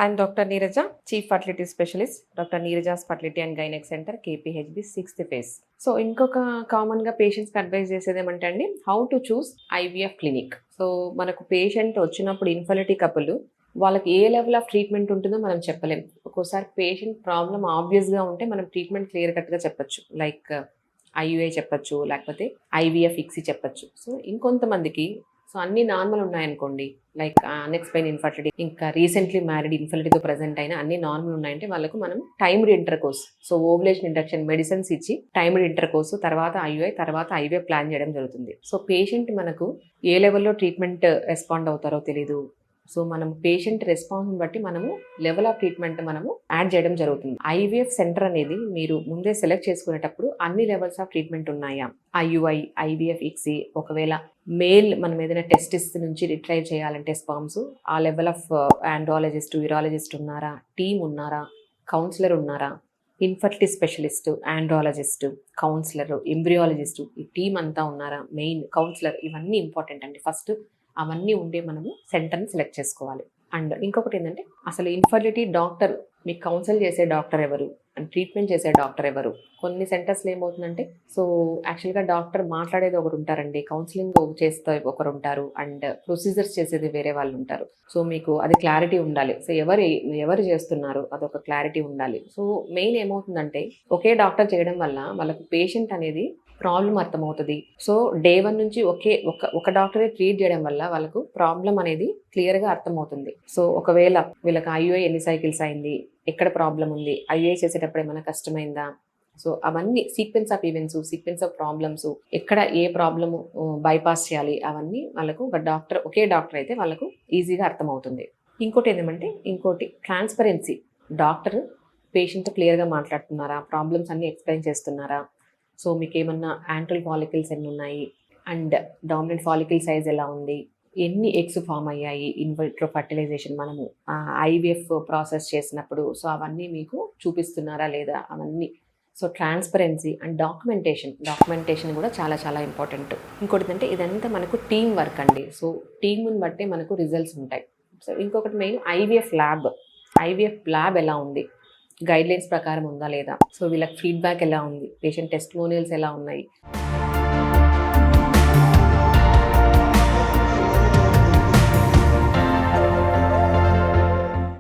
I'm Dr. Neeraja, Chief Fertility Specialist, Dr. Neeraja's Fertility and Gynec Center, KPHB, 6th phase. So ఇంకొక కామన్గా పేషెంట్స్కి advice చేసేది ఏమంటే అండి, how to choose IVF clinic. So మనకు patient వచ్చినప్పుడు ఇన్ఫర్టిలిటీ కపుల్ వాళ్ళకి ఏ లెవెల్ ఆఫ్ ట్రీట్మెంట్ ఉంటుందో మనం చెప్పలేం. ఒక్కోసారి పేషెంట్ ప్రాబ్లమ్ ఆబ్వియస్గా ఉంటే మనం ట్రీట్మెంట్ క్లియర్ కట్గా చెప్పచ్చు, లైక్ ఐయుఐ చెప్పచ్చు, లేకపోతే ఐవీఎఫ్ ఇక్సీ చెప్పచ్చు. సో ఇంకొంతమందికి సో అన్ని నార్మల్ ఉన్నాయనుకోండి, లైక్ అన్ఎక్స్ప్లెయిన్ ఇన్ఫర్టిలిటీ, ఇంకా రీసెంట్లీ మ్యారీడ్ ఇన్ఫర్టిలిటీతో ప్రజెంట్ అయినా అన్ని నార్మల్ ఉన్నాయంటే వాళ్ళకు మనం timed inter course, so ovulation induction medicines ఇచ్చి టైమ్డ్ ఇంటర్ కోర్సు, తర్వాత ఐయుఐ, తర్వాత ఐవీఎఫ్ ప్లాన్ చేయడం జరుగుతుంది. సో పేషెంట్ మనకు ఏ లెవెల్లో ట్రీట్మెంట్ రెస్పాండ్ అవుతారో తెలీదు. సో మనం పేషెంట్ రెస్పాన్స్ని బట్టి మనము లెవెల్ ఆఫ్ ట్రీట్మెంట్ మనము యాడ్ చేయడం జరుగుతుంది. ఐవీఎఫ్ సెంటర్ అనేది మీరు ముందే సెలెక్ట్ చేసుకునేటప్పుడు అన్ని లెవెల్స్ ఆఫ్ ట్రీట్మెంట్ ఉన్నాయా, ఐయుఐ, ఐవీఎఫ్ ఇక్సీ, ఒకవేళ మేల్ మనం ఏదైనా టెస్టిస్ నుంచి రిట్రైవ్ చేయాలంటే స్పర్మ్స్, ఆ లెవెల్ ఆఫ్ ఆండ్రాలజిస్ట్, యూరాలజిస్ట్ ఉన్నారా, టీమ్ ఉన్నారా, కౌన్సిలర్ ఉన్నారా, infertility specialist, andrologist, counsellor, embryologist, ఈ టీమ్ అంతా ఉన్నారా, మెయిన్ కౌన్సిలర్, ఇవన్నీ ఇంపార్టెంట్ అండి. ఫస్ట్ అవన్నీ ఉండే మనము సెంటర్ని సెలెక్ట్ చేసుకోవాలి. అండ్ ఇంకొకటి ఏంటంటే, అసలు ఇన్ఫర్టిలిటీ డాక్టర్, మీకు కౌన్సిల్ చేసే డాక్టర్ ఎవరు అండ్ ట్రీట్మెంట్ చేసే డాక్టర్ ఎవరు. కొన్ని సెంటర్స్లో ఏమవుతుందంటే, సో యాక్చువల్గా డాక్టర్ మాట్లాడేది ఒకరు ఉంటారండి, కౌన్సిలింగ్ చేస్తే ఒకరు ఉంటారు, అండ్ ప్రొసీజర్స్ చేసేది వేరే వాళ్ళు ఉంటారు. సో మీకు అది క్లారిటీ ఉండాలి. సో ఎవరు చేస్తున్నారు అదొక క్లారిటీ ఉండాలి. సో మెయిన్ ఏమవుతుందంటే, ఒకే డాక్టర్ చేయడం వల్ల వాళ్ళకు పేషెంట్ అనేది ప్రాబ్లం అర్థమవుతుంది. సో డే 1 నుంచి ఒక డాక్టరే ట్రీట్ చేయడం వల్ల వాళ్ళకు ప్రాబ్లం అనేది క్లియర్గా అర్థమవుతుంది. సో ఒకవేళ వీళ్ళకి ఐయుఐ ఎన్ని సైకిల్స్ అయింది, ఎక్కడ ప్రాబ్లం ఉంది, ఐయుఐ చేసేటప్పుడు ఏమైనా కష్టమైందా, సో అవన్నీ sequence of events, sequence of problems, ఎక్కడ ఏ ప్రాబ్లము బైపాస్ చేయాలి, అవన్నీ వాళ్ళకు ఒకే డాక్టర్ అయితే వాళ్ళకు ఈజీగా అర్థమవుతుంది. ఇంకోటి ఏంటంటే ట్రాన్స్పరెన్సీ. డాక్టర్ పేషెంట్ క్లియర్గా మాట్లాడుతున్నారా, ప్రాబ్లమ్స్ అన్నీ ఎక్స్ప్లెయిన్ చేస్తున్నారా, సో మీకు ఏమన్నా యాంట్రల్ ఫాలికల్స్ ఎన్ని ఉన్నాయి, అండ్ డామినెంట్ ఫాలికల్ సైజ్ ఎలా ఉంది, ఎన్ని ఎగ్స్ ఫామ్ అయ్యాయి ఇన్విట్రో ఫర్టిలైజేషన్ మనము ఐవీఎఫ్ ప్రాసెస్ చేసినప్పుడు, సో అవన్నీ మీకు చూపిస్తున్నారా లేదా, అవన్నీ. సో ట్రాన్స్పరెన్సీ అండ్ డాక్యుమెంటేషన్ కూడా చాలా చాలా ఇంపార్టెంట్. ఇంకోటి ఏంటంటే, ఇదంతా మనకు టీం వర్క్ అండి. సో టీంని బట్టే మనకు రిజల్ట్స్ ఉంటాయి. సో ఇంకొకటి మెయిన్ ఐవీఎఫ్ ల్యాబ్ ఎలా ఉంది, గైడ్లైన్స్ ప్రకారం ఉందా లేదా, సో వీళ్ళకి ఫీడ్బ్యాక్ ఎలా ఉంది, పేషెంట్ టెస్టిమోనియల్స్ ఎలా ఉన్నాయి.